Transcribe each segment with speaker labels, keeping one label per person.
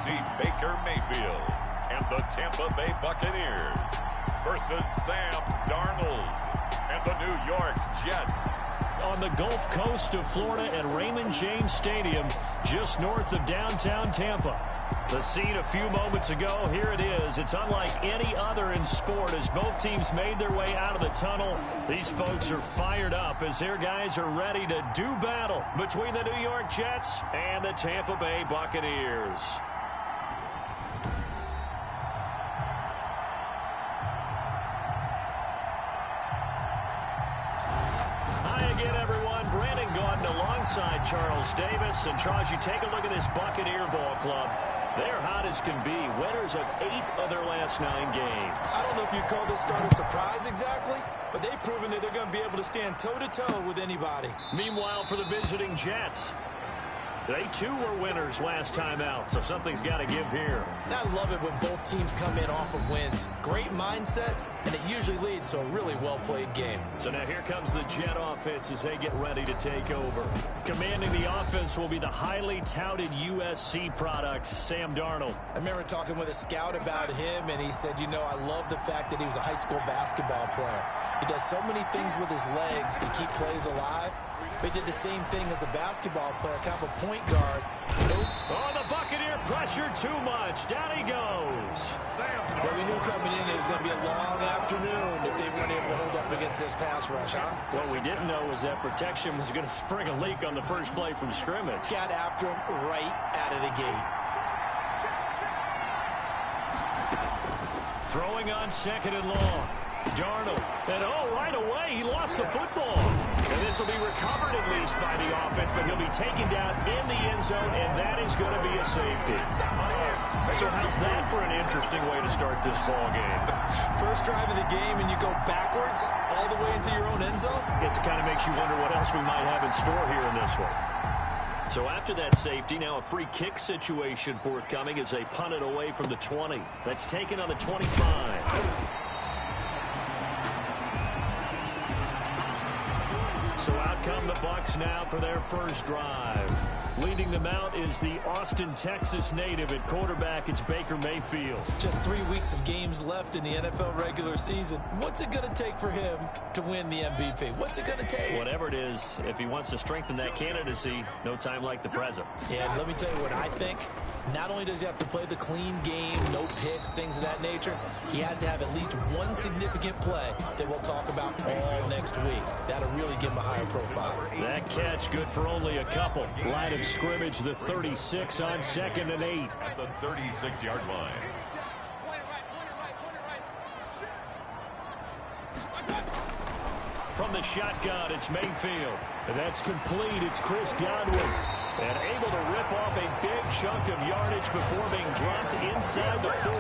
Speaker 1: see Baker Mayfield and the Tampa Bay Buccaneers versus Sam Darnold and the New York Jets.
Speaker 2: On the Gulf Coast of Florida at Raymond James Stadium, just north of downtown Tampa. The scene a few moments ago, here it is. It's unlike any other in sport as both teams made their way out of the tunnel. These folks are fired up as their guys are ready to do battle between the New York Jets and the Tampa Bay Buccaneers. Alongside Charles Davis. And Charles, you take a look at this Buccaneer ball club. They're hot as can be. Winners of 8 of their last 9 games.
Speaker 3: I don't know if you'd call this start a surprise exactly, but they've proven that they're going to be able to stand toe-to-toe with anybody.
Speaker 2: Meanwhile, for the visiting Jets, they too were winners last time out, so something's got to give here.
Speaker 3: And I love it when both teams come in off of wins. Great mindsets, and it usually leads to a really well-played game.
Speaker 2: So now here comes the Jet offense as they get ready to take over. Commanding the offense will be the highly touted USC product, Sam Darnold.
Speaker 3: I remember talking with a scout about him, and he said, you know, I love the fact that he was a high school basketball player. He does so many things with his legs to keep plays alive. He did the same thing as a basketball player, kind of a point guard.
Speaker 2: Oh, the Buccaneer pressure too much. Down he goes.
Speaker 3: Well, we knew coming in it was going to be a long afternoon if they weren't able to hold up against this pass rush, huh?
Speaker 2: What we didn't know was that protection was going to spring a leak on the first play from scrimmage.
Speaker 3: Got after him right out of the gate.
Speaker 2: Throwing on 2nd and long. Darnold. And right away, he lost the football. And this will be recovered at least by the offense, but he'll be taken down in the end zone, and that is going to be a safety. So how's that for an interesting way to start this ball game?
Speaker 3: First drive of the game, and you go backwards all the way into your own end zone?
Speaker 2: I guess it kind of makes you wonder what else we might have in store here in this one. So after that safety, now a free kick situation forthcoming as they punt it away from the 20. That's taken on the 25. So out come the Bucks now for their first drive. Leading them out is the Austin, Texas native at quarterback. It's Baker Mayfield.
Speaker 3: Just 3 weeks of games left in the NFL regular season. What's it going to take for him to win the MVP? What's it going to take?
Speaker 2: Whatever it is, if he wants to strengthen that candidacy, no time like the present.
Speaker 3: Yeah, let me tell you what I think. Not only does he have to play the clean game, no picks, things of that nature, he has to have at least one significant play that we'll talk about all next week. That'll really give him a higher profile.
Speaker 2: That catch good for only a couple. Line of scrimmage, the 36 on 2nd and 8.
Speaker 1: At the 36-yard line.
Speaker 2: From the shotgun, it's Mayfield. And that's complete. It's Chris Godwin. And able to rip off a big chunk of yardage before being dropped inside the 40.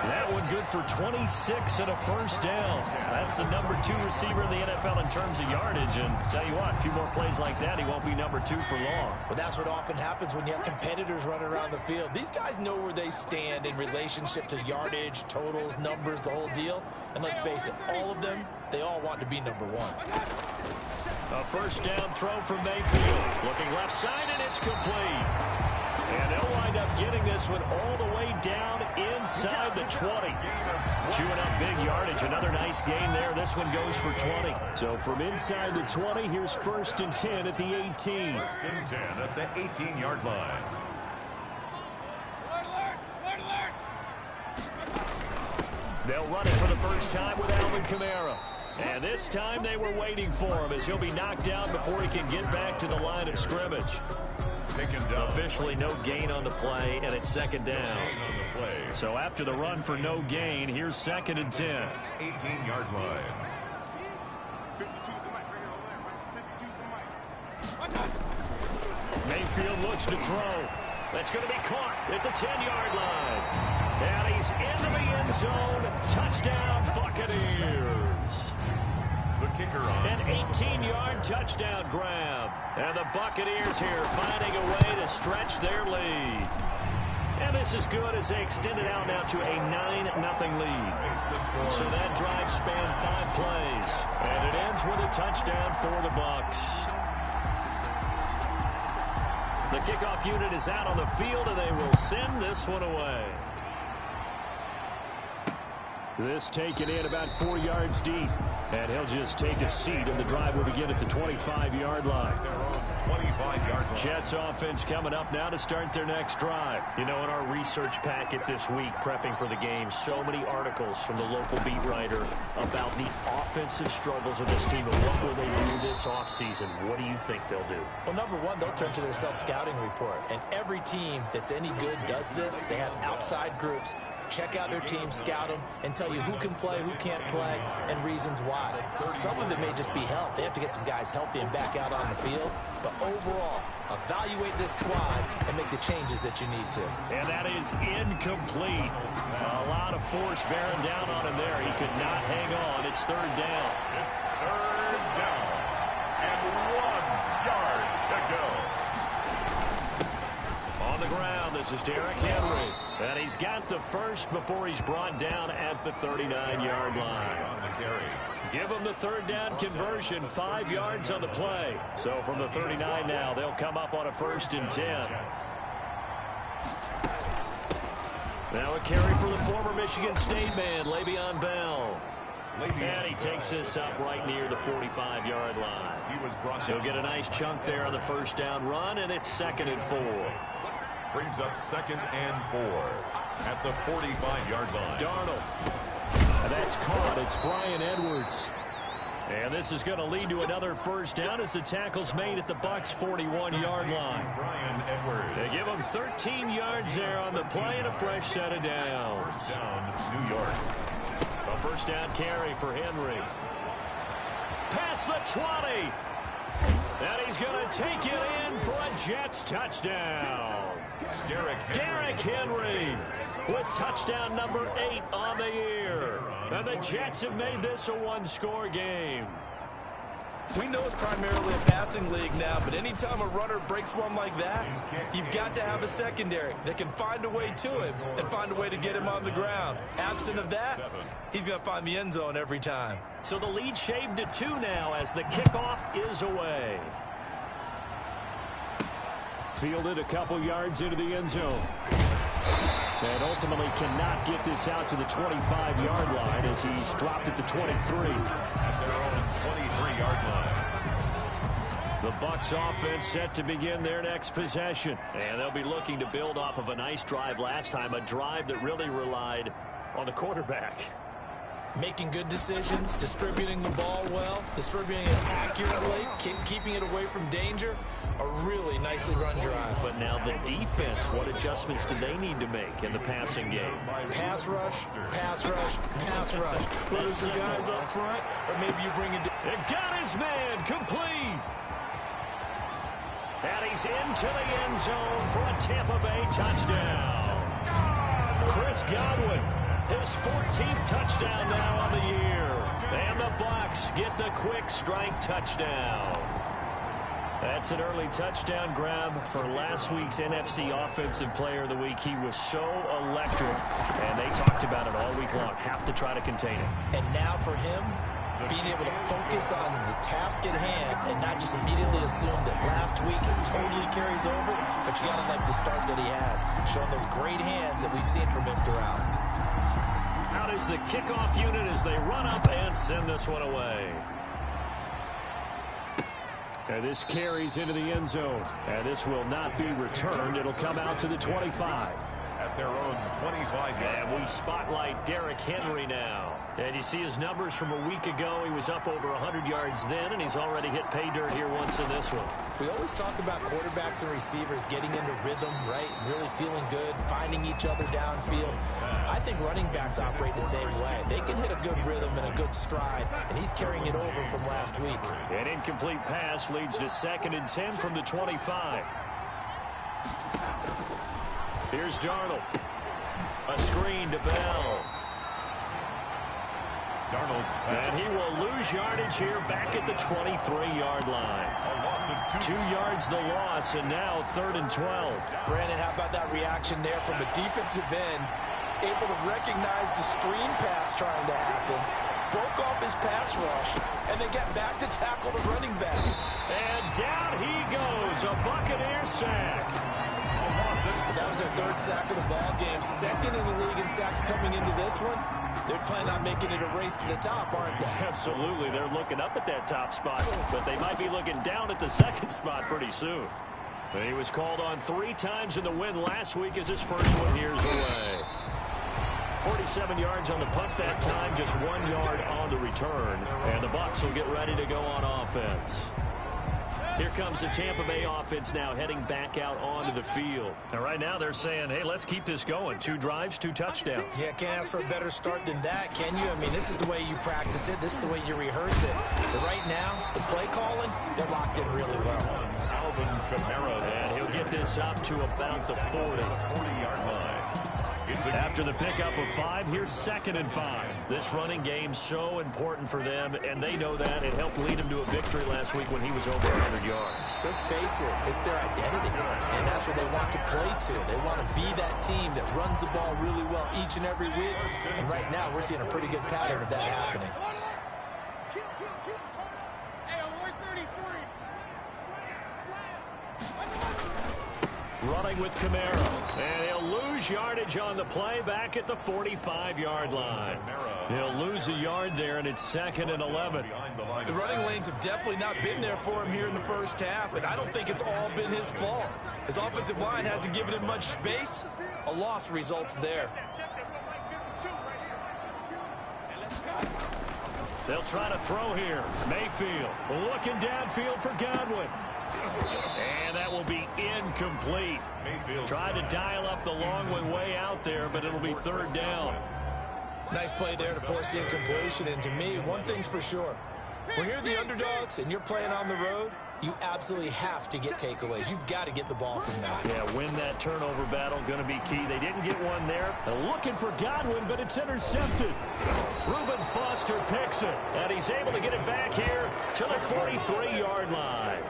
Speaker 2: That one good for 26 and a first down. That's the number 2 receiver in the NFL in terms of yardage. And tell you what, a few more plays like that, he won't be number 2 for long.
Speaker 3: But that's what often happens when you have competitors running around the field. These guys know where they stand in relationship to yardage, totals, numbers, the whole deal. And let's face it, all of them, they all want to be number 1.
Speaker 2: A first down throw from Mayfield. Looking left side, and it's complete. And they'll wind up getting this one all the way down inside the 20. Chewing up big yardage. Another nice gain there. This one goes for 20. So from inside the 20, here's 1st and 10 at the 18.
Speaker 1: 1st and 10 at the 18-yard line.
Speaker 2: They'll run it for the first time with Alvin Kamara. And this time they were waiting for him as he'll be knocked down before he can get back to the line of scrimmage. Officially no gain on the play, and it's 2nd down. So after the run for no gain, here's 2nd and 10.
Speaker 1: 18-yard line.
Speaker 2: Mayfield looks to throw. That's going to be caught at the 10-yard line. And he's into the end zone. Touchdown, Buccaneers.
Speaker 1: The kicker on.
Speaker 2: An 18-yard touchdown grab. And the Buccaneers here finding a way to stretch their lead. And this is good as they extend it out now to a 9-0 lead. So that drive spanned 5 plays. And it ends with a touchdown for the Bucks. The kickoff unit is out on the field, and they will send this one away. This taken in about 4 yards deep. And he'll just take a seat, and the drive will begin at the 25-yard line.
Speaker 1: 25-yard line.
Speaker 2: Jets offense coming up now to start their next drive. You know, in our research packet this week, prepping for the game, so many articles from the local beat writer about the offensive struggles of this team and what will they do this offseason. What do you think they'll do?
Speaker 3: Well, number one, they'll turn to their self-scouting report. And every team that's any good does this. They have outside groups. Check out their team, scout them, and tell you who can play, who can't play, and reasons why. Some of it may just be health. They have to get some guys healthy and back out on the field. But overall, evaluate this squad and make the changes that you need to.
Speaker 2: And that is incomplete. A lot of force bearing down on him there. He could not hang on. It's third down.
Speaker 1: It's third down. And 1 yard to go.
Speaker 2: On the ground, this is Derrick Henry. And he's got the first before he's brought down at the 39-yard line. Give them the third down conversion, 5 yards on the play. So from the 39 now, they'll come up on a 1st and 10. Now a carry for the former Michigan State man, Le'Veon Bell. And he takes this up right near the 45-yard line. He'll get a nice chunk there on the first down run, and it's 2nd and 4.
Speaker 1: Brings up 2nd and 4 at the 45-yard line.
Speaker 2: Darnold. And that's caught. It's Bryan Edwards. And this is going to lead to another first down as the tackle's made at the Bucks' 41-yard line.
Speaker 1: Bryan Edwards.
Speaker 2: They give him 13 yards there on the play and a fresh set of downs.
Speaker 1: First down, New York.
Speaker 2: A first down carry for Henry. Past the 20. And he's going to take it in for a Jets touchdown. Derrick Henry with touchdown number 8 on the year. And the Jets have made this a one-score game.
Speaker 3: We know it's primarily a passing league now, but anytime a runner breaks one like that, you've got to have a secondary that can find a way to him and find a way to get him on the ground. Absent of that, he's going to find the end zone every time.
Speaker 2: So the lead shaved to 2 now as the kickoff is away. Fielded a couple yards into the end zone. And ultimately cannot get this out to the 25-yard line as he's dropped at the 23.
Speaker 1: At their own 23-yard line.
Speaker 2: The Bucks offense set to begin their next possession. And they'll be looking to build off of a nice drive last time, a drive that really relied on the quarterback.
Speaker 3: Making good decisions, distributing the ball well, distributing it accurately, keeping it away from danger. A really nicely run drive.
Speaker 2: But now the defense, what adjustments do they need to make in the passing game?
Speaker 3: Pass rush, pass rush, pass rush. Whether it's the guys up front or maybe you bring it.
Speaker 2: And got his man complete. And he's into the end zone for a Tampa Bay touchdown. Chris Godwin, his 14th touchdown now on the year. And the Bucks get the quick strike touchdown. That's an early touchdown grab for last week's NFC Offensive Player of the Week. He was so electric, and they talked about it all week long. Have to try to contain him.
Speaker 3: And now for him, being able to focus on the task at hand and not just immediately assume that last week it totally carries over, but you got to like the start that he has, showing those great hands that we've seen from him throughout.
Speaker 2: Out is the kickoff unit as they run up and send this one away. And this carries into the end zone. And this will not be returned. It'll come out to the 25.
Speaker 1: At their own 25.
Speaker 2: And we spotlight Derrick Henry now. And you see his numbers from a week ago. He was up over 100 yards then, and he's already hit pay dirt here once in this one.
Speaker 3: We always talk about quarterbacks and receivers getting into rhythm, right? Really feeling good, finding each other downfield. I think running backs operate the same way. They can hit a good rhythm and a good stride, and he's carrying it over from last week.
Speaker 2: An incomplete pass leads to 2nd and 10 from the 25. Here's Darnold. A screen to Bell. And he will lose yardage here back at the 23-yard line. 2 yards the loss, and now 3rd and 12.
Speaker 3: Brandon, how about that reaction there from a defensive end? Able to recognize the screen pass trying to happen. Broke off his pass rush, and then get back to tackle the running back.
Speaker 2: And down he goes. A Buccaneer a sack.
Speaker 3: That was their third sack of the ball game. Second in the league in sacks coming into this one. They're planning on making it a race to the top, aren't they?
Speaker 2: Absolutely. They're looking up at that top spot, but they might be looking down at the second spot pretty soon. He was called on 3 times in the win last week as his first one here's away. 47 yards on the punt that time, just 1 yard on the return. And the Bucks will get ready to go on offense. Here comes the Tampa Bay offense now heading back out onto the field. And right now they're saying, hey, let's keep this going. 2 drives, 2 touchdowns.
Speaker 3: Yeah, can't ask for a better start than that, can you? I mean, this is the way you practice it. This is the way you rehearse it. But right now, the play calling, they're locked in really well.
Speaker 2: And he'll get this up to about the 40-yard line. After the pickup of 5, here's 2nd and 5. This running game's so important for them, and they know that. It helped lead them to a victory last week when he was over 100 yards.
Speaker 3: Let's face it, it's their identity, and that's what they want to play to. They want to be that team that runs the ball really well each and every week, and right now we're seeing a pretty good pattern of that happening.
Speaker 2: Running with Kamara, and he'll lose yardage on the play back at the 45-yard line. He'll lose a yard there, and it's 2nd and 11.
Speaker 3: The running lanes have definitely not been there for him here in the first half, and I don't think it's all been his fault. His offensive line hasn't given him much space. A loss results there.
Speaker 2: They'll try to throw here. Mayfield looking downfield for Godwin. And that will be incomplete. Tried to dial up the long way out there, but it'll be 3rd down.
Speaker 3: Nice play there to force the incompletion. And to me, one thing's for sure. When you're the underdogs and you're playing on the road, you absolutely have to get takeaways. You've got to get the ball from that.
Speaker 2: Yeah, win that turnover battle, going to be key. They didn't get one there. They're looking for Godwin, but it's intercepted. Reuben Foster picks it, and he's able to get it back here to the 43-yard line.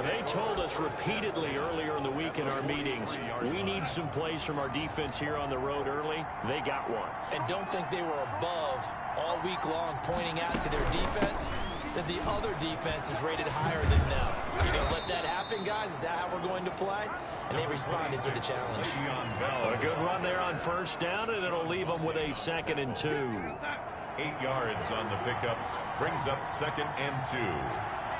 Speaker 2: They told us repeatedly earlier in the week in our meetings, we need some plays from our defense here on the road early. They got one.
Speaker 3: And don't think they were above all week long pointing out to their defense that the other defense is rated higher than them. You going to let that happen, guys? Is that how we're going to play? And they responded to the challenge.
Speaker 2: A good run there on 1st down, and it'll leave them with a 2nd and 2.
Speaker 1: 8 yards on the pickup, brings up 2nd and 2.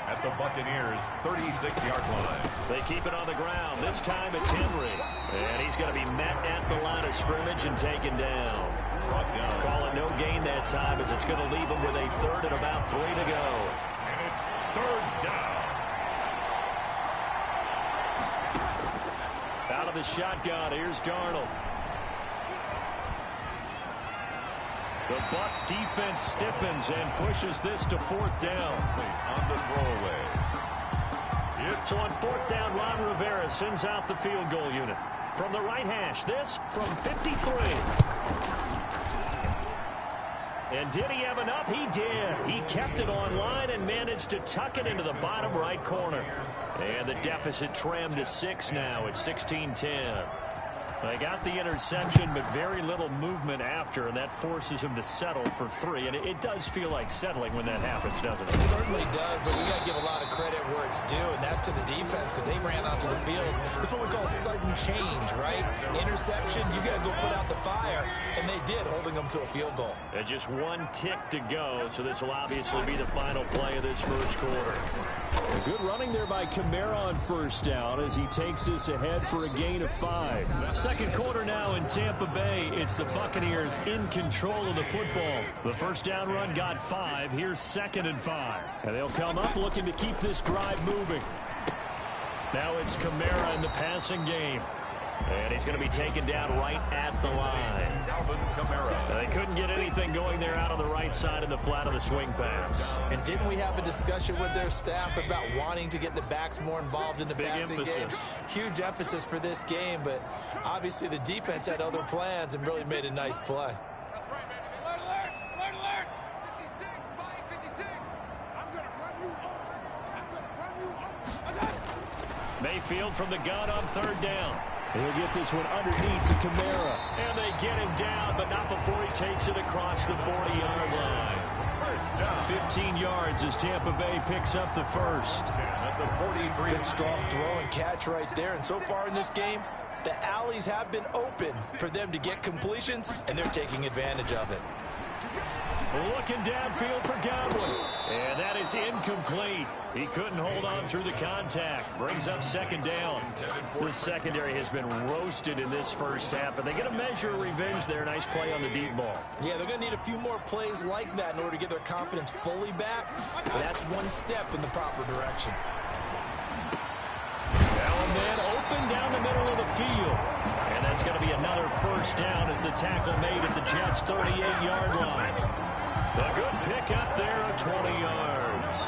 Speaker 1: At the Buccaneers' 36-yard line.
Speaker 2: They keep it on the ground. This time it's Henry. And he's going to be met at the line of scrimmage and taken down. Call it no gain that time as it's going to leave him with a 3rd and about 3 to go.
Speaker 1: And it's 3rd down.
Speaker 2: Out of the shotgun, here's Darnold. The Bucks defense stiffens and pushes this to 4th down.
Speaker 1: On the throwaway.
Speaker 2: So on 4th down, Ron Rivera sends out the field goal unit. From the right hash, this from 53. And did he have enough? He did. He kept it online and managed to tuck it into the bottom right corner. And the deficit trimmed to 6 now at 16-10. They got the interception, but very little movement after, and that forces him to settle for 3. And it does feel like settling when that happens, doesn't it?
Speaker 3: It certainly does, but we got to give a lot of credit where it's due, and that's to the defense because they ran onto the field. This is what we call sudden change, right? Interception, you got to go put out the fire, and they did, holding them to a field goal.
Speaker 2: And just 1 tick to go, so this will obviously be the final play of this first quarter. A good running there by Kamara on 1st down as he takes this ahead for a gain of 5. Second quarter now in Tampa Bay. It's the Buccaneers in control of the football. The 1st down run got 5. Here's 2nd and 5. And they'll come up looking to keep this drive moving. Now it's Kamara in the passing game. And he's going to be taken down right at the line. They couldn't get anything going there out on the right side of the flat of the swing pass.
Speaker 3: And didn't we have a discussion with their staff about wanting to get the backs more involved in the passing game? Huge emphasis for this game, but obviously the defense had other plans and really made a nice play.
Speaker 4: That's right, baby. Alert, alert. 56, Mike, 56. I'm going to run you over.
Speaker 2: Mayfield from the gun on 3rd down. He'll get this one underneath to Kamara. And they get him down, but not before he takes it across the 40-yard line. 15 yards as Tampa Bay picks up the first.
Speaker 3: Good strong throw and catch right there. And so far in this game, the alleys have been open for them to get completions, and they're taking advantage of it.
Speaker 2: Looking downfield for Godwin. And that is incomplete. He couldn't hold on through the contact. Brings up second down. The secondary has been roasted in this first half, but they get a measure of revenge there. Nice play on the deep ball.
Speaker 3: Yeah, they're going to need a few more plays like that in order to get their confidence fully back. But that's one step in the proper direction.
Speaker 2: Now a man open down the middle of the field. And that's going to be another first down as the tackle made at the Jets' 38-yard line. A good pick up there of 20 yards.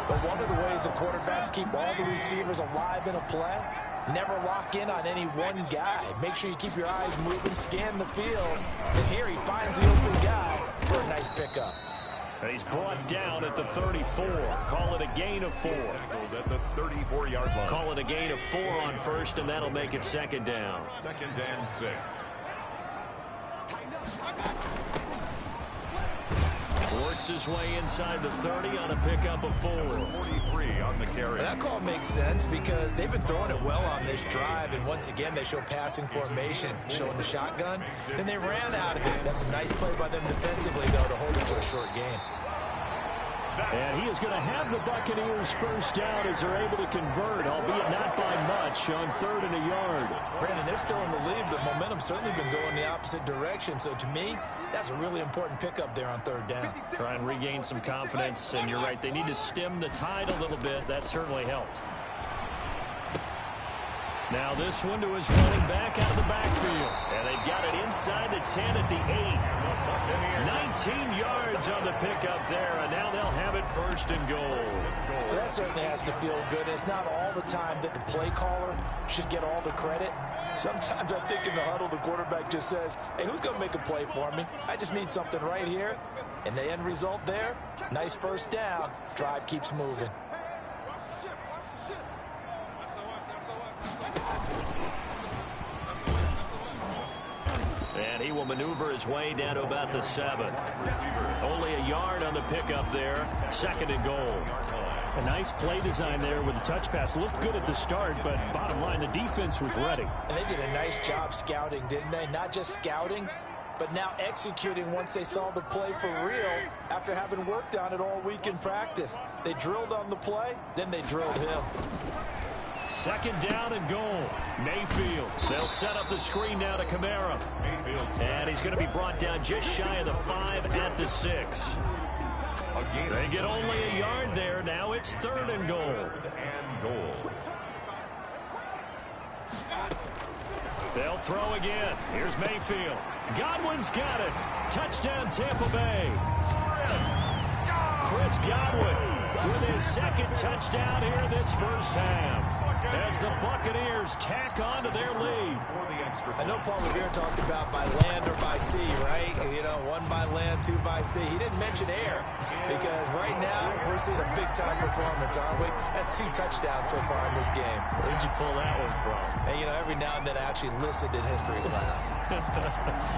Speaker 3: But one of the ways the quarterbacks keep all the receivers alive in a play, never lock in on any one guy. Make sure you keep your eyes moving, scan the field. And here he finds the open guy for a nice pickup.
Speaker 2: And he's brought down at the 34. Call it a gain of 4.
Speaker 1: At the 34-yard line.
Speaker 2: Call it a gain of 4 on first, and that'll make it second down.
Speaker 1: 2nd and 6.
Speaker 2: Works his way inside the 30 on a pickup of 4.
Speaker 1: 43 on the carry.
Speaker 3: And that call makes sense because they've been throwing it well on this drive, and once again they show passing formation, showing the shotgun. Then they ran out of it. That's a nice play by them defensively, though, to hold it to a short game.
Speaker 2: And he is going to have the Buccaneers first down as they're able to convert, albeit not by much, on 3rd and a yard.
Speaker 3: Brandon, they're still in the lead, but momentum's certainly been going the opposite direction. So to me, that's a really important pickup there on 3rd down.
Speaker 2: Try and regain some confidence, and you're right, they need to stem the tide a little bit. That certainly helped. Now this one to his running back out of the backfield. And they've got it inside the 10 at the 8. 19 yards on the pickup there, and now they'll have it 1st and goal.
Speaker 3: Well, that certainly has to feel good. It's not all the time that the play caller should get all the credit. Sometimes I think in the huddle, the quarterback just says, hey, who's going to make a play for me? I just need something right here. And the end result there, nice first down. Drive keeps moving.
Speaker 2: And he will maneuver his way down to about the 7. Only a yard on the pickup there. 2nd and goal.
Speaker 5: A nice play design there with the touch pass. Looked good at the start, but bottom line, the defense was ready.
Speaker 3: And they did a nice job scouting, didn't they? Not just scouting, but now executing once they saw the play for real after having worked on it all week in practice. They drilled on the play, then they drilled him.
Speaker 2: 2nd down and goal. Mayfield. They'll set up the screen now to Kamara. And he's going to be brought down just shy of the 5 at the 6. They get only a yard there. Now it's 3rd and goal. They'll throw again. Here's Mayfield. Godwin's got it. Touchdown Tampa Bay. Chris Godwin with his 2nd touchdown here in this first half, as the Buccaneers tack on to their lead.
Speaker 3: I know Paul Revere talked about by land or by sea, right? You know, 1 by land, 2 by sea. He didn't mention air because right now we're seeing a big-time performance, aren't we? That's 2 touchdowns so far in this game.
Speaker 2: Where'd you pull that one from?
Speaker 3: And, you know, every now and then I actually listened in history class.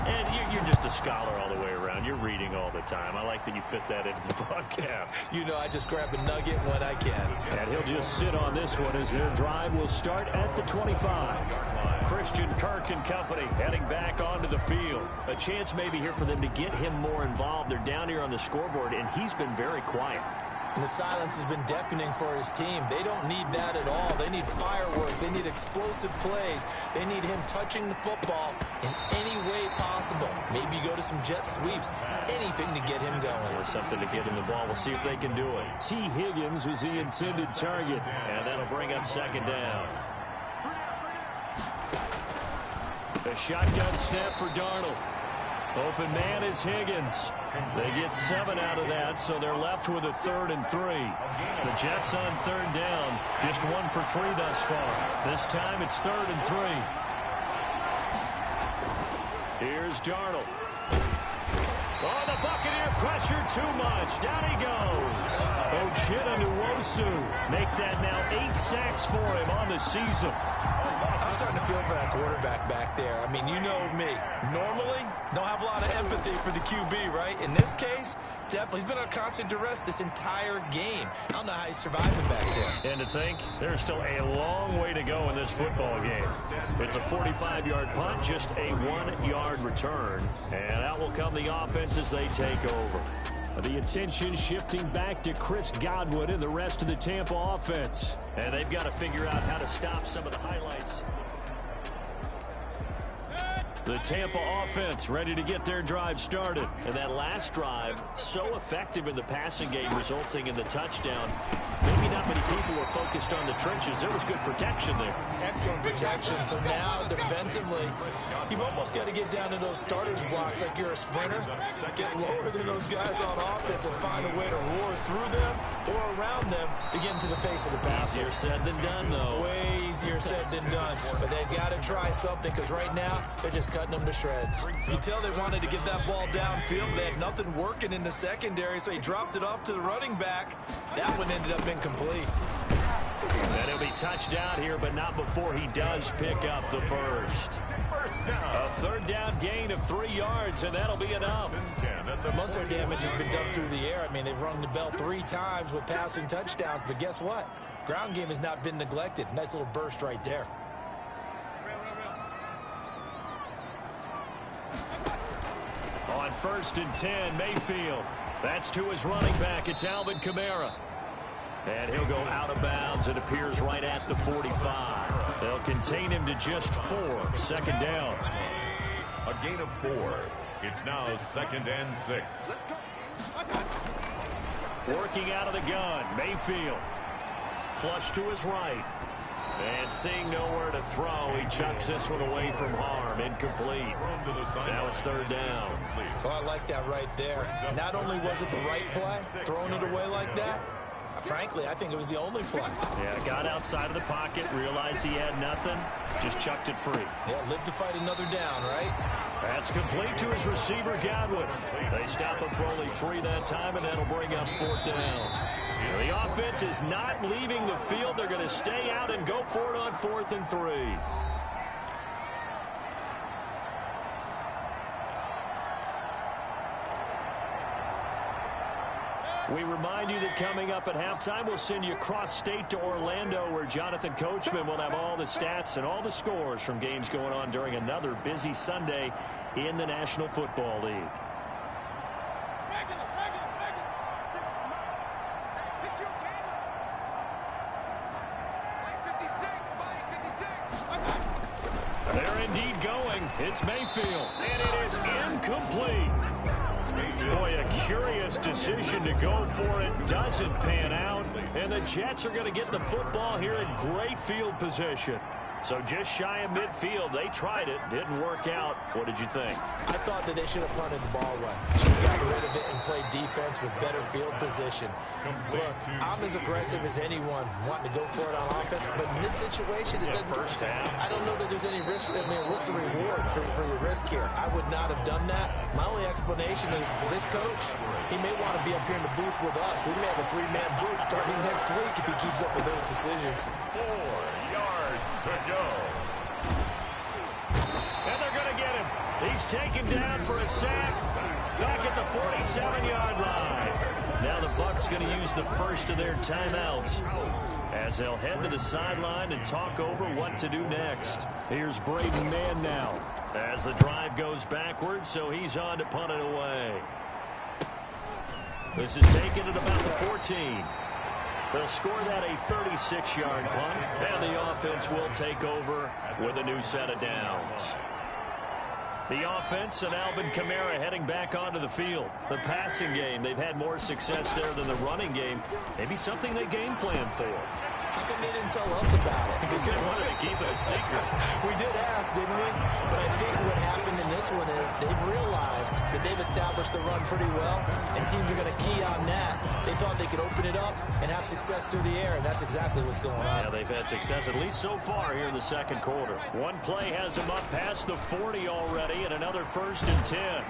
Speaker 2: And you're just a scholar all the way around. You're reading all the time. I like that you fit that into the broadcast.
Speaker 3: You know, I just grab a nugget when I can.
Speaker 2: And he'll just sit on this one as their drive will start at the 25. Christian Kirk and company heading back onto the field. A chance maybe here for them to get him more involved. They're down here on the scoreboard, and he's been very quiet.
Speaker 3: And the silence has been deafening for his team. They don't need that at all. They need fireworks. They need explosive plays. They need him touching the football in any way possible. Maybe go to some jet sweeps. Anything to get him going.
Speaker 2: Or something to get him the ball. We'll see if they can do it.
Speaker 5: T. Higgins was the intended target.
Speaker 2: And that'll bring up 2nd down. A shotgun snap for Darnold. Open man is Higgins. They get 7 out of that, so they're left with a 3rd and 3. The Jets on 3rd down. Just 1 for 3 thus far. This time it's 3rd and 3. Here's Darnold. Oh, the Buccaneer pressure too much. Down he goes. Ochita Nwosu make that now 8 sacks for him on the season.
Speaker 3: I'm starting to feel for that quarterback back there. I mean, you know me. Normally, don't have a lot of empathy for the QB, right? In this case, definitely. He's been under constant duress this entire game. I don't know how he's surviving back there.
Speaker 2: And to think, there's still a long way to go in this football game. It's a 45-yard punt, just a 1-yard return. And out will come the offense as they take over. The attention shifting back to Chris Godwin and the rest of the Tampa offense. And they've got to figure out how to stop some of the highlights. The Tampa offense ready to get their drive started. And that last drive, so effective in the passing game, resulting in the touchdown. Maybe not many people were focused on the trenches. There was good protection there.
Speaker 3: Excellent protection. So now, defensively, you've almost got to get down to those starters blocks like you're a sprinter. Get lower than those guys on offense and find a way to roar through them or around them to get into the face of the passer.
Speaker 2: Easier said than done, though.
Speaker 3: Way easier said than done. But they've got to try something because right now, they're just cutting them to shreds. You can tell they wanted to get that ball downfield. They had nothing working in the secondary, so he dropped it off to the running back. That one ended up incomplete.
Speaker 2: And he'll be touched out here, but not before he does pick up the first. A third down gain of 3 yards, and that'll be enough.
Speaker 3: Most of their damage has been done through the air. I mean, they've rung the bell 3 times with passing touchdowns, but guess what? Ground game has not been neglected. Nice little burst right there.
Speaker 2: On 1st and 10, Mayfield. That's to his running back. It's Alvin Kamara. And he'll go out of bounds. It appears right at the 45. They'll contain him to just 4. Second down.
Speaker 1: A gain of 4. It's now 2nd and 6.
Speaker 2: Working out of the gun, Mayfield. Flush to his right. And seeing nowhere to throw, he chucks this one away from harm. Incomplete. Now it's 3rd down.
Speaker 3: Oh, I like that right there. Not only was it the right play, throwing it away like that, frankly, I think it was the only play.
Speaker 2: Yeah, got outside of the pocket, realized he had nothing, just chucked it free.
Speaker 3: Yeah, live to fight another down, right?
Speaker 2: That's complete to his receiver, Godwin. They stop him for only 3 that time, and that'll bring up 4th down. The offense is not leaving the field. They're going to stay out and go for it on 4th and 3. We remind you that coming up at halftime, we'll send you cross-state to Orlando, where Jonathan Coachman will have all the stats and all the scores from games going on during another busy Sunday in the National Football League. They're indeed going. It's Mayfield, and it is incomplete. Boy, a curious decision to go for it. Doesn't pan out. And the Jets are going to get the football here in great field position. So just shy of midfield. They tried it. Didn't work out. What did you think?
Speaker 3: I thought that they should have punted the ball away. Should have gotten rid of it and played defense with better field position. Look, I'm as aggressive as anyone wanting to go for it on offense, but in this situation, it doesn't.
Speaker 2: First half.
Speaker 3: I don't know that there's any risk. I mean, what's the reward for your risk here? I would not have done that. My only explanation is this coach, he may want to be up here in the booth with us. We may have a 3-man booth starting next week if he keeps up with those decisions.
Speaker 1: 4 yards to go.
Speaker 2: And they're going to get him. He's taken down for a sack. Back at the 47-yard line. Now the Bucks going to use the first of their timeouts as they'll head to the sideline and talk over what to do next. Here's Braden Mann now as the drive goes backwards, so he's on to punt it away. This is taken at about the 14. They'll score that a 36-yard punt, and the offense will take over with a new set of downs. The offense and Alvin Kamara heading back onto the field. The passing game, they've had more success there than the running game. Maybe something they game plan for.
Speaker 3: How come they didn't tell us about it?
Speaker 2: Because they wanted to keep it a secret.
Speaker 3: We did ask, didn't we? But I think what happened in this one is they've realized that they've established the run pretty well, and teams are going to key on that. They thought they could open it up and have success through the air, and that's exactly what's going on.
Speaker 2: Yeah, they've had success, at least so far here in the second quarter. One play has them up past the 40 already, and another 1st and 10.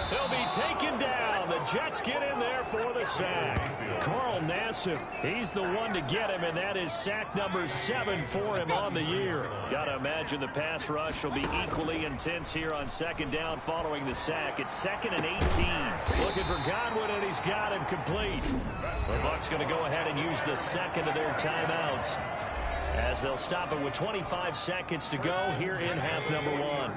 Speaker 2: He'll be taken down. The Jets get in there for the sack. Carl Nassib, he's the one to get him, and that is sack number 7 for him on the year. Got to imagine the pass rush will be equally intense here on second down following the sack. It's 2nd and 18. Looking for Godwin, and he's got him complete. The Bucks going to go ahead and use the second of their timeouts as they'll stop it with 25 seconds to go here in half number 1.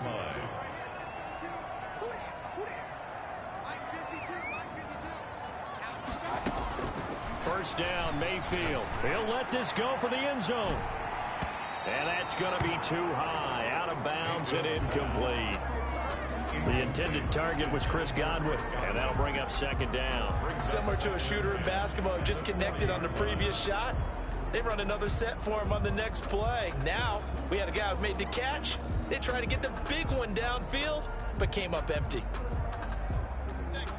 Speaker 2: First down, Mayfield. He'll let this go for the end zone. And that's going to be too high. Out of bounds and incomplete. The intended target was Chris Godwin, and that'll bring up second down.
Speaker 3: Similar to a shooter in basketball who just connected on the previous shot. They run another set for him on the next play. Now, we had a guy who made the catch. They tried to get the big one downfield, but came up empty.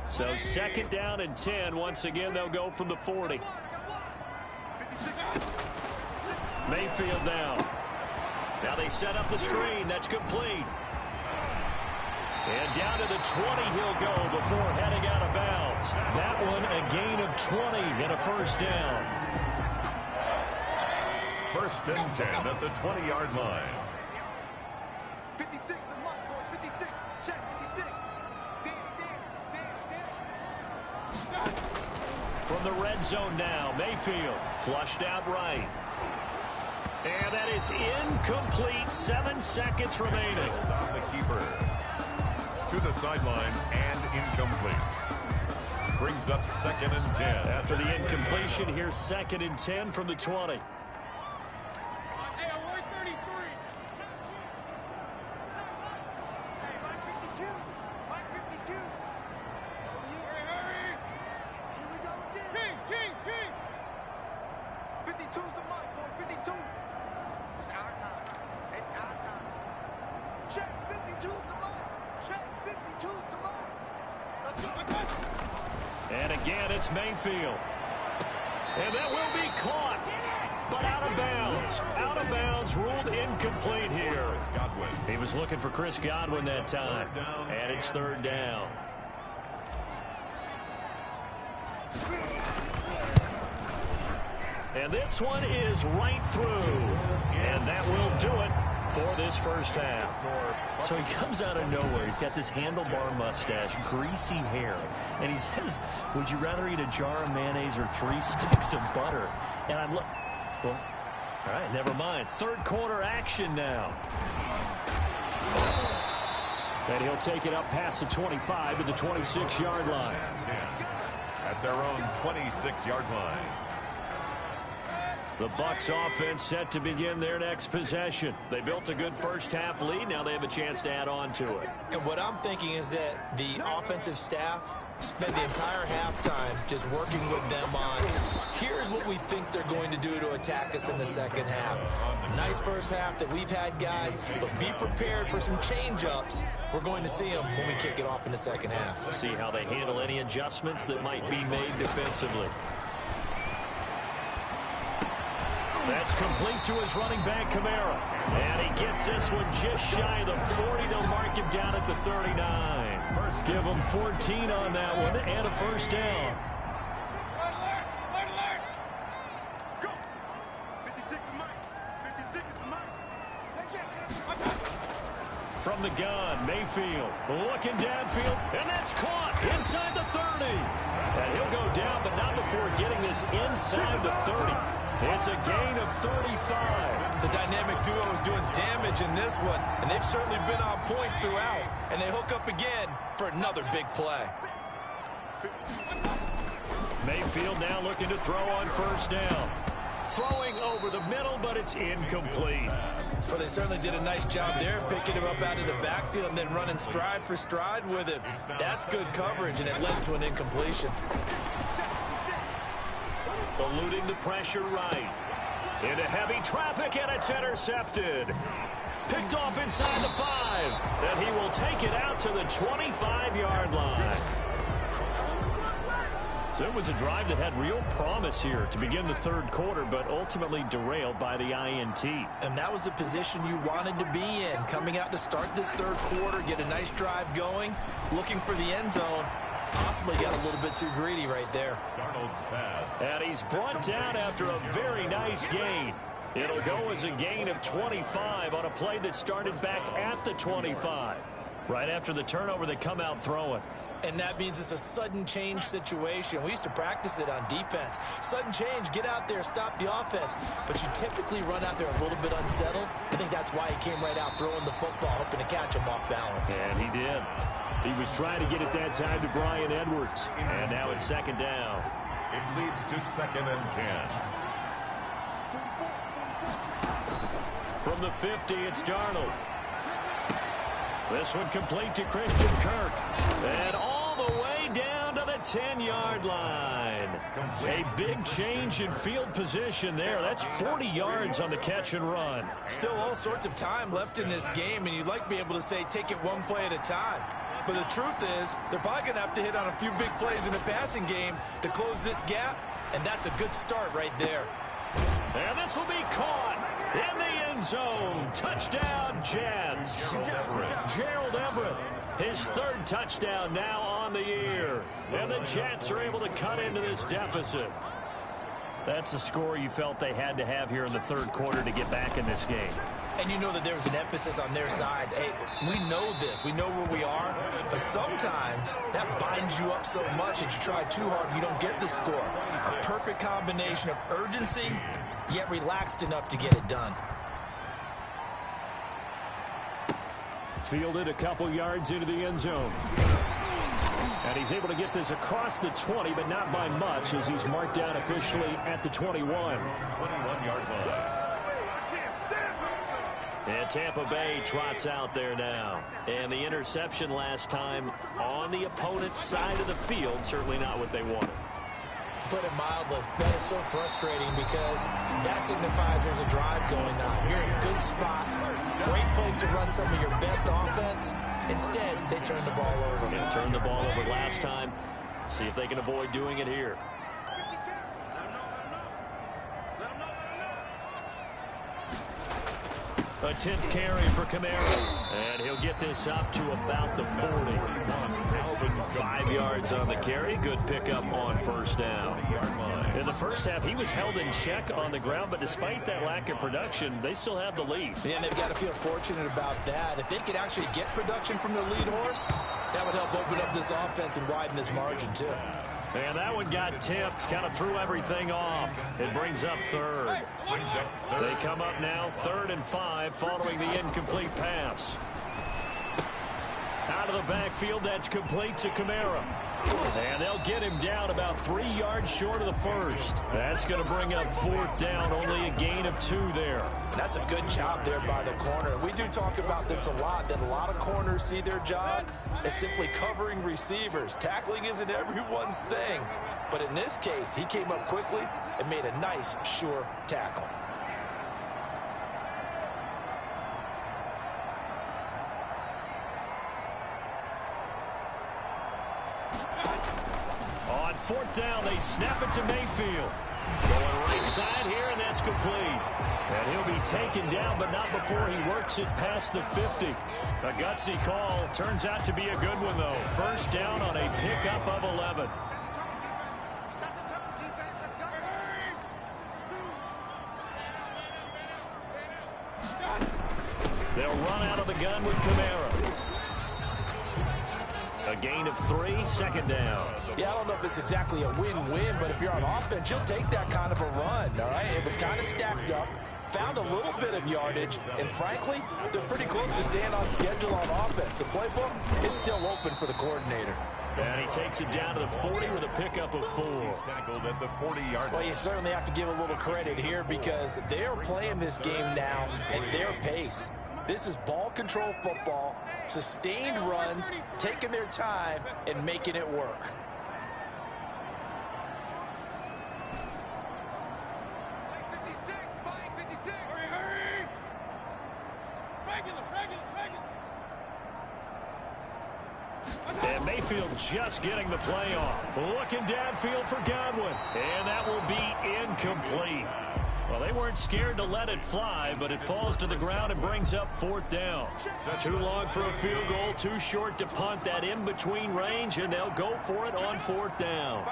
Speaker 2: So 2nd down and 10. Once again, they'll go from the 40. Mayfield now. Now they set up the screen. That's complete. And down to the 20 he'll go before heading out of bounds. That one a gain of 20 and a first down.
Speaker 1: 1st and 10 at the 20-yard line.
Speaker 4: 56, the mark, boys. 56. Check, 56.
Speaker 2: From the red zone now, Mayfield flushed out right. And that is incomplete. 7 seconds remaining.
Speaker 1: On the keeper. To the sideline and incomplete. Brings up 2nd and 10.
Speaker 2: After the incompletion, here's 2nd and 10 from the 20. And again, it's Mayfield. And that will be caught, but out of bounds. Out of bounds, ruled incomplete here. He was looking for Chris Godwin that time. And it's 3rd down. And this one is right through. And that will do it for this first half. So he comes out of nowhere. He's got this handlebar mustache, greasy hair, and he says, would you rather eat a jar of mayonnaise or 3 sticks of butter? And I'm well, all right, never mind. 3rd quarter action now. And he'll take it up past the 25 to the 26-yard line.
Speaker 1: At their own 26-yard line.
Speaker 2: The Bucks offense set to begin their next possession. They built a good first half lead. Now they have a chance to add on to it.
Speaker 3: And what I'm thinking is that the offensive staff spent the entire halftime just working with them on, here's what we think they're going to do to attack us in the second half. Nice first half that we've had, guys, but be prepared for some change-ups. We're going to see them when we kick it off in the second half.
Speaker 2: See how they handle any adjustments that might be made defensively. That's complete to his running back, Kamara. And he gets this one just shy of the 40. They'll mark him down at the 39. Give him 14 on that one and a first down.
Speaker 4: Go. 56 is mine. 56 is mine.
Speaker 2: From the gun, Mayfield looking downfield, and that's caught inside the 30. And he'll go down, but not before getting this inside the 30. It's a gain of 35.
Speaker 3: The dynamic duo is doing damage in this one, and they've certainly been on point throughout. And they hook up again for another big play.
Speaker 2: Mayfield now looking to throw on first down. Throwing over the middle, but it's incomplete.
Speaker 3: Well, they certainly did a nice job there, picking him up out of the backfield and then running stride for stride with him. That's good coverage, and it led to an incompletion.
Speaker 2: Eluding the pressure right. Into heavy traffic, and it's intercepted. Picked off inside the 5. And he will take it out to the 25-yard line. So it was a drive that had real promise here to begin the third quarter, but ultimately derailed by the INT.
Speaker 3: And that was the position you wanted to be in, coming out to start this third quarter, get a nice drive going, looking for the end zone. Possibly got a little bit too greedy right there.
Speaker 1: Darnold's pass.
Speaker 2: And he's brought down after a very nice gain. It'll go as a gain of 25 on a play that started back at the 25. Right after the turnover, they come out throwing.
Speaker 3: And that means it's a sudden change situation. We used to practice it on defense. Sudden change, get out there, stop the offense. But you typically run out there a little bit unsettled. I think that's why he came right out throwing the football, hoping to catch him off balance.
Speaker 2: And he did. He was trying to get it that time to Bryan Edwards. And now it's second down.
Speaker 1: It leads to 2nd and 10.
Speaker 2: From the 50, it's Darnold. This one complete to Christian Kirk. And all the way down to the 10-yard line. A big change in field position there. That's 40 yards on the catch and run.
Speaker 3: Still all sorts of time left in this game, and you'd like to be able to say take it one play at a time. But the truth is, they're probably going to have to hit on a few big plays in the passing game to close this gap, and that's a good start right there.
Speaker 2: And this will be caught in the end zone. Touchdown, Jets. Gerald Everett, his third touchdown now on the year. And the Jets are able to cut into this deficit. That's a score you felt they had to have here in the third quarter to get back in this game.
Speaker 3: And you know that there was an emphasis on their side. Hey, we know this. We know where we are. But sometimes that binds you up so much that you try too hard, you don't get the score. A perfect combination of urgency, yet relaxed enough to get it done.
Speaker 2: Fielded a couple yards into the end zone. And he's able to get this across the 20, but not by much, as he's marked down officially at the 21.
Speaker 1: 21-yard line.
Speaker 2: And Tampa Bay trots out there now. And the interception last time on the opponent's side of the field, certainly not what they wanted.
Speaker 3: Put it mildly, that is so frustrating because that signifies there's a drive going on. You're in a good spot, great place to run some of your best offense. Instead, they turn the ball over.
Speaker 2: They turned the ball over last time. See if they can avoid doing it here. A 10th carry for Kamara. And he'll get this up to about the 40. 5 yards on the carry. Good pickup on first down. In the first half, he was held in check on the ground, but despite that lack of production, they still have the lead.
Speaker 3: Yeah, and they've got to feel fortunate about that. If they could actually get production from their lead horse, that would help open up this offense and widen this margin, too.
Speaker 2: And that one got tipped, kind of threw everything off. It brings up third. They come up now 3rd and 5 following the incomplete pass. Out of the backfield, that's complete to Kamara. And they'll get him down about 3 yards short of the first. That's going to bring up 4th down, only a gain of 2 there.
Speaker 3: And that's a good job there by the corner. We do talk about this a lot, that a lot of corners see their job as simply covering receivers. Tackling isn't everyone's thing. But in this case, he came up quickly and made a nice, sure tackle.
Speaker 2: On 4th down, they snap it to Mayfield. Going right side here, and that's complete. And he'll be taken down, but not before he works it past the 50. A gutsy call. Turns out to be a good one, though. First down on a pickup of 11. They'll run out of the gun with Kamara. A gain of 3, 2nd down.
Speaker 3: Yeah, I don't know if it's exactly a win-win, but if you're on offense, you'll take that kind of a run, all right? It was kind of stacked up, found a little bit of yardage, and frankly, they're pretty close to staying on schedule on offense. The playbook is still open for the coordinator.
Speaker 2: And he takes it down to the 40 with a pickup of 4.
Speaker 1: Tackled at the 40-yard line.
Speaker 3: Well, you certainly have to give a little credit here because they're playing this game now at their pace. This is ball control football, sustained runs, taking their time, and making it work.
Speaker 2: And Mayfield just getting the play off. Looking downfield for Godwin. And that will be incomplete. Well, they weren't scared to let it fly, but it falls to the ground and brings up 4th down. Too long for a field goal, too short to punt that in-between range, and they'll go for it on 4th down.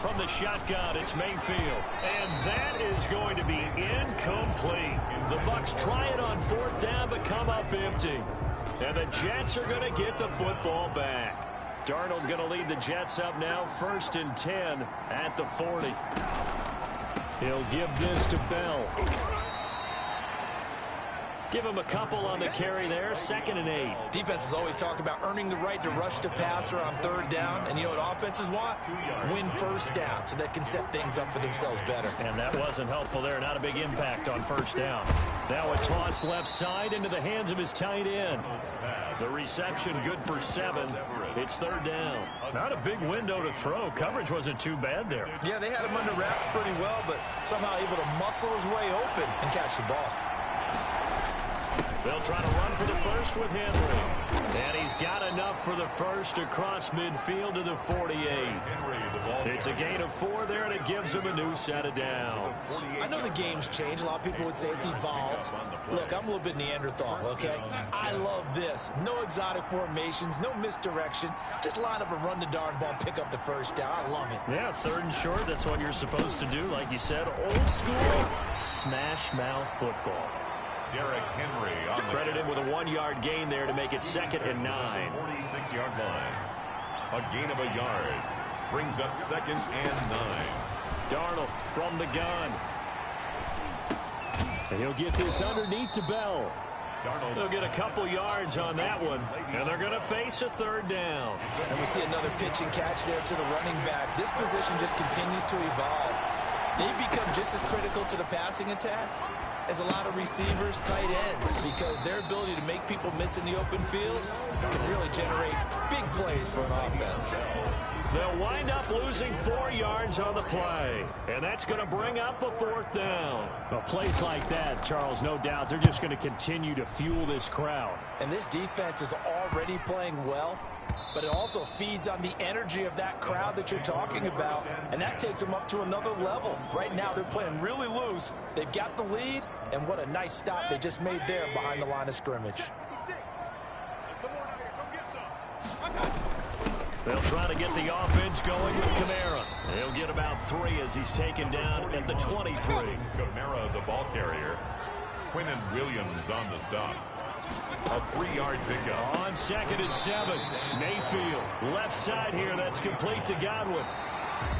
Speaker 2: From the shotgun, it's Mayfield. And that is going to be incomplete. The Bucks try it on 4th down, but come up empty. And the Jets are going to get the football back. Darnold going to lead the Jets up now, 1st and 10 at the 40. He'll give this to Bell. Give him a couple on the carry there, 2nd and 8.
Speaker 3: Defenses always talk about earning the right to rush the passer on 3rd down. And you know what offenses want? Win 1st down so they can set things up for themselves better. And
Speaker 2: that wasn't helpful there. Not a big impact on 1st down. Now a toss left side into the hands of his tight end. The reception good for 7. It's 3rd down. Not a big window to throw. Coverage wasn't too bad there.
Speaker 3: Yeah, they had him under wraps pretty well, but somehow able to muscle his way open and catch the ball.
Speaker 2: They'll try to run for the 1st with Henry. And he's got enough for the 1st across midfield to the 48. It's a gain of 4 there, and it gives him a new set of downs.
Speaker 3: I know the game's changed. A lot of people would say it's evolved. Look, I'm a little bit Neanderthal, okay? I love this. No exotic formations, no misdirection. Just line up and run the darn ball, pick up the 1st down. I love it.
Speaker 2: Yeah, 3rd and short, that's what you're supposed to do. Like you said, old school smash mouth football.
Speaker 1: Derrick Henry on the
Speaker 2: credit him with a 1-yard gain there to make it 2nd and 9.
Speaker 1: 46-yard line. A gain of a yard. Brings up 2nd and 9.
Speaker 2: Darnold from the gun. And he'll get this underneath to Bell. They'll get a couple yards on that one. And they're going to face a 3rd down.
Speaker 3: And we see another pitch and catch there to the running back. This position just continues to evolve. They've become just as critical to the passing attack as a lot of receivers, tight ends, because their ability to make people miss in the open field can really generate big plays for an offense.
Speaker 2: They'll wind up losing 4 yards on the play, and that's going to bring up a 4th down. Well, plays like that, Charles, no doubt, they're just going to continue to fuel this crowd.
Speaker 3: And this defense is already playing well, but it also feeds on the energy of that crowd that you're talking about, and that takes them up to another level. Right now, they're playing really loose. They've got the lead, and what a nice stop they just made there behind the line of scrimmage.
Speaker 2: They'll try to get the offense going with Kamara. He'll get about 3 as he's taken down at the 23.
Speaker 1: Kamara, the ball carrier. Quinnen Williams on the stop. A 3-yard pickup.
Speaker 2: On 2nd and 7. Mayfield, left side here. That's complete to Godwin.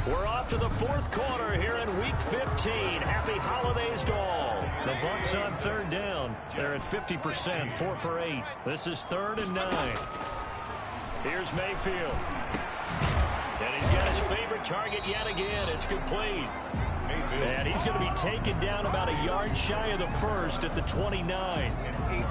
Speaker 2: We're off to the 4th quarter here in Week 15. Happy holidays to all. The Bucks on 3rd down. They're at 50%, 4 for 8. This is 3rd and 9. Here's Mayfield. And he's got his favorite target yet again. It's complete. And he's going to be taken down about a yard shy of the 1st at the 29.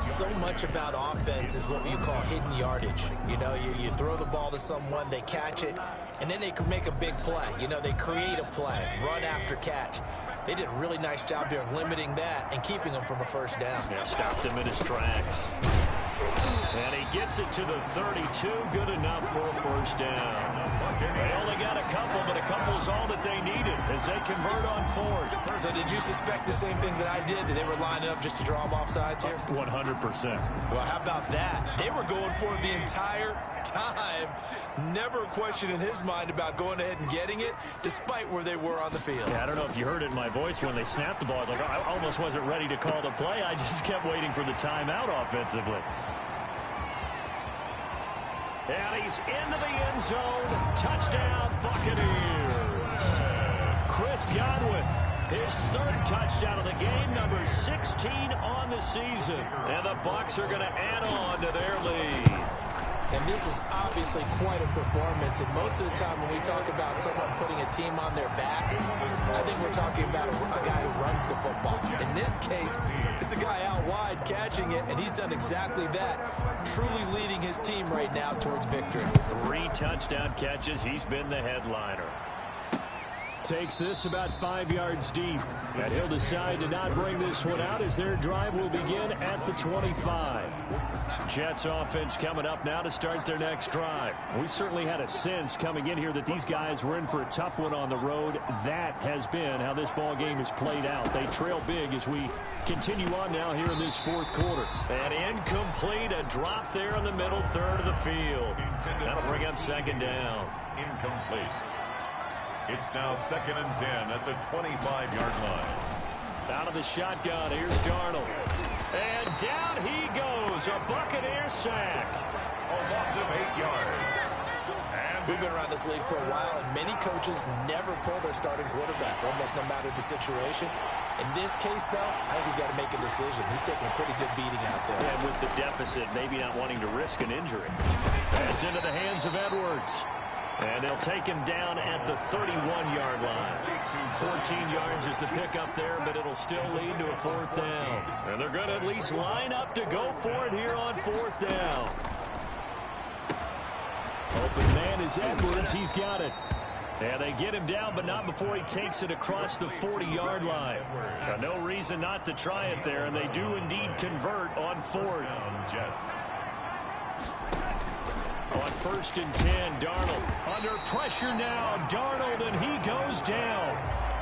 Speaker 3: So much about offense is what you call hidden yardage. You know, you throw the ball to someone, they catch it, and then they can make a big play. You know, they create a play, run after catch. They did a really nice job there of limiting that and keeping him from a 1st down.
Speaker 2: Yeah, stopped him in his tracks. And he gets it to the 32. Good enough for a 1st down. They only got a couple, but a couple's all that they needed as they convert on 4th.
Speaker 3: So did you suspect the same thing that I did, that they were lining up just to draw them off sides here?
Speaker 2: 100%.
Speaker 3: Well, how about that? They were going for it the entire time. Never a question in his mind about going ahead and getting it, despite where they were on the field.
Speaker 2: Yeah, I don't know if you heard it in my voice when they snapped the ball. I was like, I almost wasn't ready to call the play. I just kept waiting for the timeout offensively. And he's into the end zone. Touchdown, Buccaneers. Chris Godwin, his 3rd touchdown of the game, number 16 on the season. And the Bucs are going to add on to their lead.
Speaker 3: And this is obviously quite a performance. And most of the time when we talk about someone putting a team on their back, I think we're talking about a guy who runs the football. In this case, it's a guy out wide catching it, and he's done exactly that, truly leading his team right now towards victory.
Speaker 2: 3 touchdown catches. He's been the headliner. Takes this about 5 yards deep. And he'll decide to not bring this one out as their drive will begin at the 25. Jets offense coming up now to start their next drive. We certainly had a sense coming in here that these guys were in for a tough one on the road. That has been how this ball game has played out. They trail big as we continue on now here in this fourth quarter. And incomplete, a drop there in the middle third of the field. That'll bring up second down.
Speaker 1: Incomplete. It's now 2nd and 10 at the 25-yard line.
Speaker 2: Out of the shotgun, here's Darnold. And down he goes, a Buccaneer sack.
Speaker 1: A loss of 8 yards. And
Speaker 3: We've been around this league for a while, and many coaches never pull their starting quarterback, almost no matter the situation. In this case, though, I think he's got to make a decision. He's taking a pretty good beating out there.
Speaker 2: And with the deficit, maybe not wanting to risk an injury. That's into the hands of Edwards. And they'll take him down at the 31-yard line. 14 yards is the pickup there, but it'll still lead to a fourth down. And they're going to at least line up to go for it here on fourth down. Open man is Edwards. He's got it. And they get him down, but not before he takes it across the 40-yard line. No reason not to try it there, and they do indeed convert on fourth.
Speaker 1: Jets.
Speaker 2: On 1st and 10, Darnold under pressure now. Darnold, and he goes down.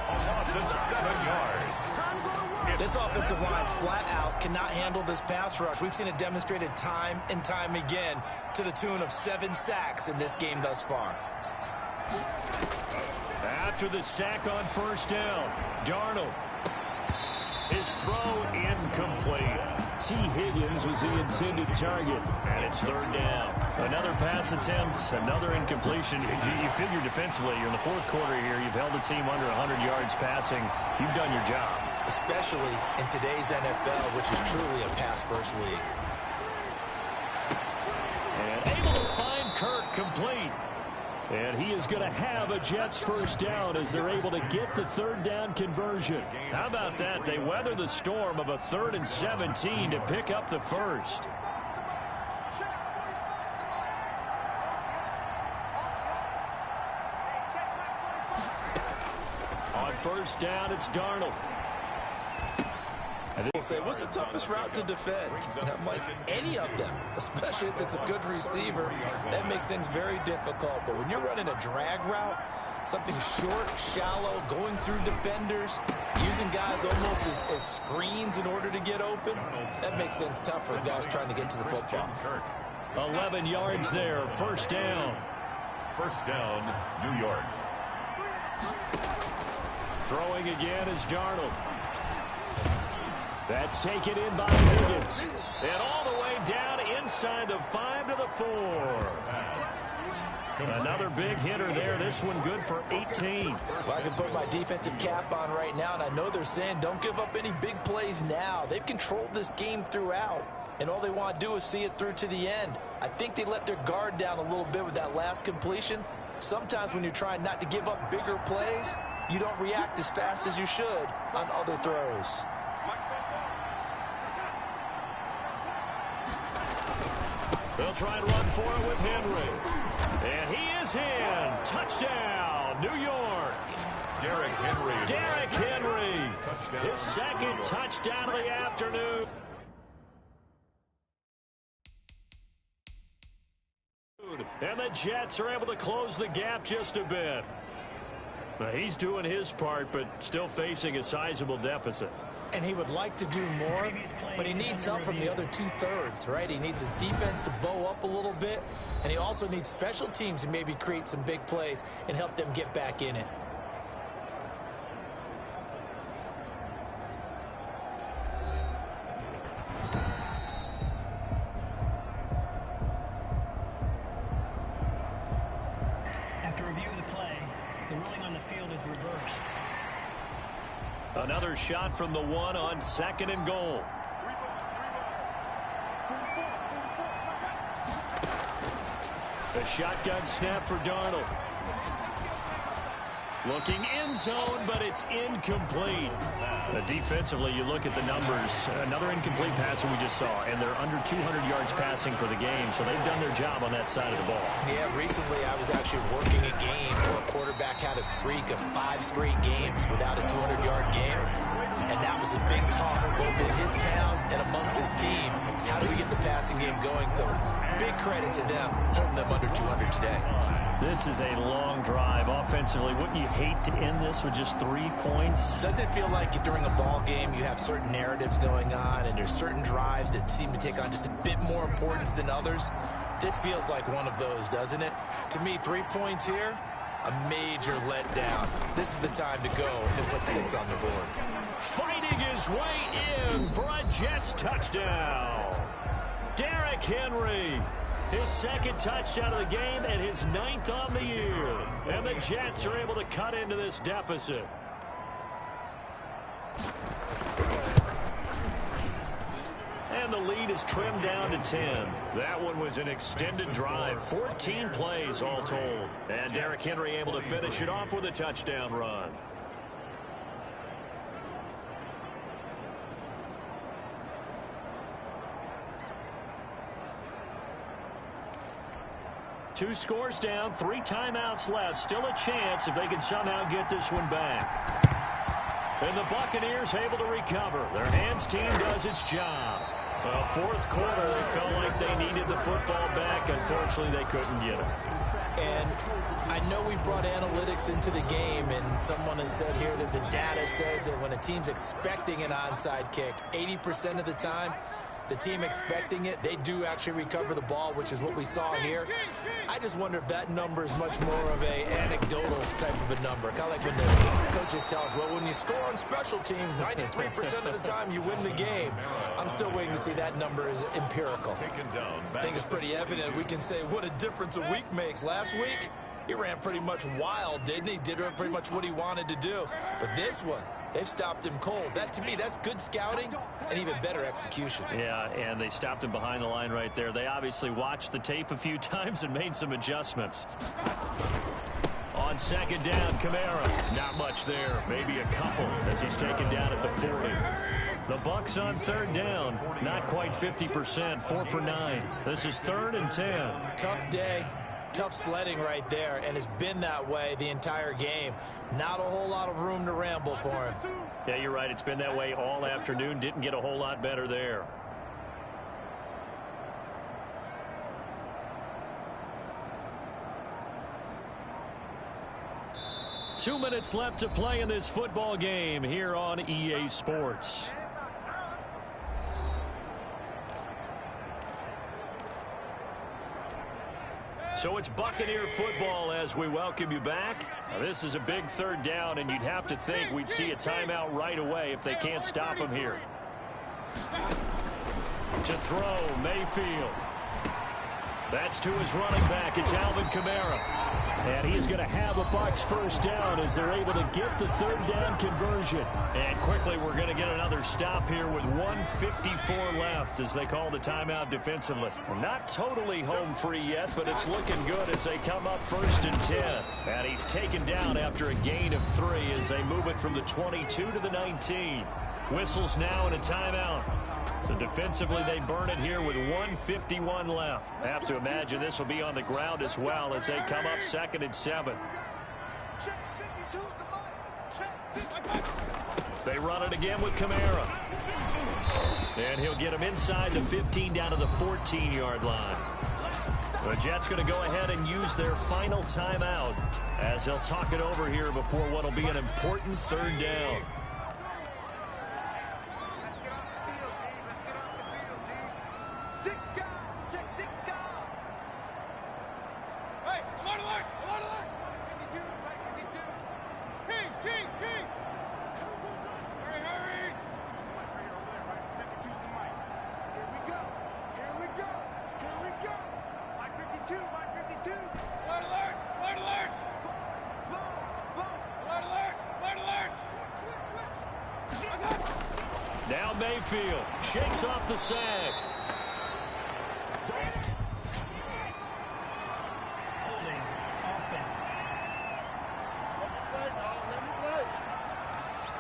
Speaker 1: A loss of 7 yards.
Speaker 3: This offensive line flat out cannot handle this pass rush. We've seen it demonstrated time and time again to the tune of 7 sacks in this game thus far.
Speaker 2: After the sack on 1st down, Darnold. His throw incomplete. T. Higgins was the intended target, and it's 3rd down. Another pass attempt, another incompletion. You figure defensively, you're in the 4th quarter here. You've held the team under 100 yards passing. You've done your job.
Speaker 3: Especially in today's NFL, which is truly a pass-first league.
Speaker 2: And able to find Kirk complete. And he is going to have a Jets first down as they're able to get the 3rd down conversion. How about that? They weather the storm of a 3rd and 17 to pick up the first. On 1st down, it's Darnold.
Speaker 3: People say, what's the toughest route to defend? And I'm like, any of them, especially if it's a good receiver. That makes things very difficult. But when you're running a drag route, something short, shallow, going through defenders, using guys almost as screens in order to get open, that makes things tough for guys trying to get to the football.
Speaker 2: 11 yards there, 1st down.
Speaker 1: 1st down, New York.
Speaker 2: Throwing again is Darnold. That's taken in by Higgins. And all the way down inside the 5 to the 4. Another big hitter there. This one good for 18.
Speaker 3: Well, I can put my defensive cap on right now, and I know they're saying don't give up any big plays now. They've controlled this game throughout, and all they want to do is see it through to the end. I think they let their guard down a little bit with that last completion. Sometimes when you're trying not to give up bigger plays, you don't react as fast as you should on other throws.
Speaker 2: They'll try and run for it with Henry. And he is in. Touchdown, New York.
Speaker 1: Derrick
Speaker 2: Henry. His 2nd touchdown of the afternoon. And the Jets are able to close the gap just a bit. Now, he's doing his part, but still facing a sizable deficit.
Speaker 3: And he would like to do more, but he needs help from the other 2/3, right? He needs his defense to bow up a little bit, and he also needs special teams to maybe create some big plays and help them get back in it.
Speaker 6: After review of the play, the ruling on the field is reversed.
Speaker 2: Another shot from the 1 on 2nd and goal. A shotgun snap for Darnold. Looking end zone, but it's incomplete. Defensively, you look at the numbers. Another incomplete pass that we just saw, and they're under 200 yards passing for the game, so they've done their job on that side of the ball.
Speaker 3: Yeah, recently I was actually working a game where a quarterback quarterback had a streak of 5 straight games without a 200-yard game. And that was a big talk, both in his town and amongst his team. How do we get the passing game going? So big credit to them, holding them under 200 today.
Speaker 2: This is a long drive offensively. Wouldn't you hate to end this with just 3 points?
Speaker 3: Doesn't it feel like during a ball game you have certain narratives going on and there's certain drives that seem to take on just a bit more importance than others? This feels like one of those, doesn't it? To me, 3 points here, a major letdown. This is the time to go and put 6 on the board.
Speaker 2: Fighting his way in for a Jets touchdown. Derrick Henry. His second touchdown of the game and his 9th on the year. And the Jets are able to cut into this deficit. And the lead is trimmed down to 10. That one was an extended drive. 14 plays all told. And Derrick Henry able to finish it off with a touchdown run. Two scores down, 3 timeouts left. Still a chance if they can somehow get this one back. And the Buccaneers able to recover. Their hands team does its job. Well, fourth quarter, they felt like they needed the football back. Unfortunately, they couldn't get it.
Speaker 3: And I know we brought analytics into the game, and someone has said here that the data says that when a team's expecting an onside kick, 80% of the time, the team expecting it, they do actually recover the ball, which is what we saw here. I just wonder if that number is much more of a anecdotal type of a number. Kind of like when the coaches tell us, well, when you score on special teams, 93% of the time you win the game. I'm still waiting to see that number is empirical. I think it's pretty evident. We can say what a difference a week makes. Last week, he ran pretty much wild, didn't he? Did pretty much what he wanted to do. But this one, they've stopped him cold. That, to me, that's good scouting and even better execution.
Speaker 2: Yeah, and they stopped him behind the line right there. They obviously watched the tape a few times and made some adjustments. On second down, Kamara. Not much there. Maybe a couple as he's taken down at the 40. The Bucks on third down. Not quite 50%. 4 for 9. This is 3rd and 10.
Speaker 3: Tough day. Tough sledding right there, and it's been that way the entire game. Not a whole lot of room to ramble for him.
Speaker 2: Yeah, you're right. It's been that way all afternoon. Didn't get a whole lot better there. Two minutes left to play in this football game here on EA Sports. So it's Buccaneer football as we welcome you back. Now, this is a big 3rd down, and you'd have to think we'd see a timeout right away if they can't stop him here. To throw, Mayfield. That's to his running back. It's Alvin Kamara. And he is going to have a Bucks first down as they're able to get the 3rd down conversion. And quickly, we're going to get another stop here with 1:54 left as they call the timeout defensively. Well, not totally home free yet, but it's looking good as they come up 1st and 10. And he's taken down after a gain of 3 as they move it from the 22 to the 19. Whistles now and a timeout. So defensively, they burn it here with 1:51 left. I have to imagine this will be on the ground as well as they come up 2nd and 7. They run it again with Kamara. And he'll get him inside the 15 down to the 14-yard line. The Jets going to go ahead and use their final timeout as they'll talk it over here before what will be an important 3rd down. Now Mayfield shakes off the sack.
Speaker 6: Holding offense.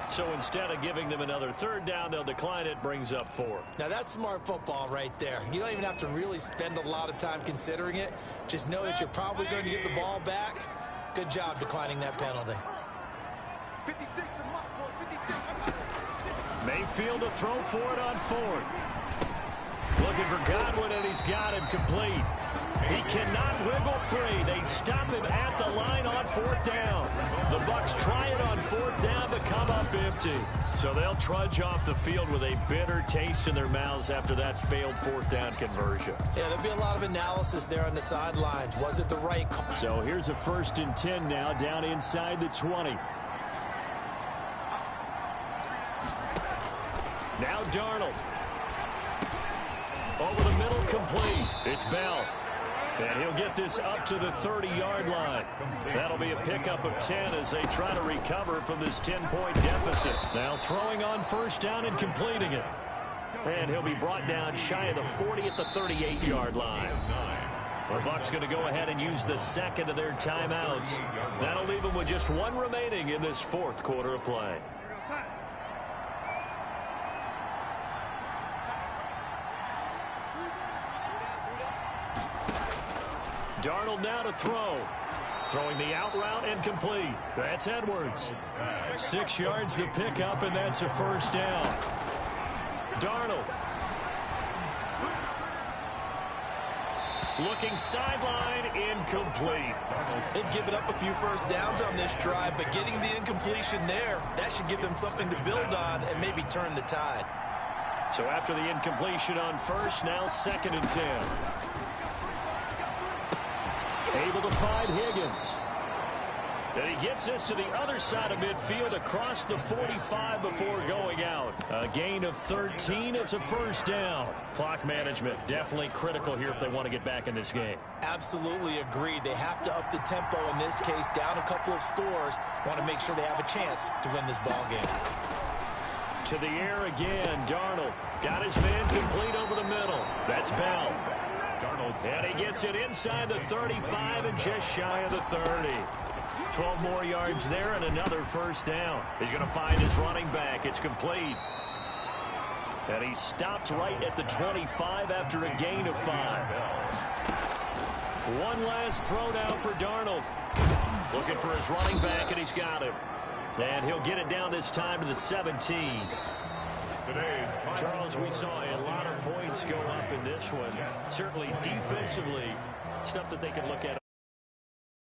Speaker 2: So instead of giving them another 3rd down, they'll decline it. Brings up 4.
Speaker 3: Now that's smart football right there. You don't even have to really spend a lot of time considering it. Just know that you're probably going to get the ball back. Good job declining that penalty.
Speaker 4: 56 and Mark for 56.
Speaker 2: Mayfield to throw for it on fourth. Looking for Godwin, and he's got him complete. He cannot wiggle free. They stop him at the line on fourth down. The Bucks try it on fourth down, but come up empty. So they'll trudge off the field with a bitter taste in their mouths after that failed fourth down conversion.
Speaker 3: Yeah, there'll be a lot of analysis there on the sidelines. Was it the right call?
Speaker 2: So here's a 1st and 10 now, down inside the 20. Now Darnold. Over the middle, complete. It's Bell. And he'll get this up to the 30-yard line. That'll be a pickup of 10 as they try to recover from this 10-point deficit. Now throwing on 1st down and completing it. And he'll be brought down shy of the 40 at the 38-yard line. The Bucks going to go ahead and use the 2nd of their timeouts. That'll leave them with just 1 remaining in this 4th quarter of play. Darnold now to throw. Throwing the out route and complete. That's Edwards. 6 yards the pickup, and that's a 1st down. Darnold. Looking sideline, incomplete.
Speaker 3: They've given up a few 1st downs on this drive, but getting the incompletion there, that should give them something to build on and maybe turn the tide.
Speaker 2: So after the incompletion on 1st, now 2nd and 10. Able to find Higgins. And he gets this to the other side of midfield across the 45 before going out. A gain of 13. It's a 1st down. Clock management definitely critical here if they want to get back in this game.
Speaker 3: Absolutely agreed. They have to up the tempo in this case, down a couple of scores. Want to make sure they have a chance to win this ball game.
Speaker 2: To the air again. Darnold got his man complete over the middle. That's Bell. And he gets it inside the 35 and just shy of the 30. 12 more yards there and another 1st down. He's going to find his running back. It's complete. And he stopped right at the 25 after a gain of 5. One last throw now for Darnold. Looking for his running back, and he's got him. And he'll get it down this time to the 17. Charles, we saw a lot of points go up in this one. Certainly defensively, stuff that they can look at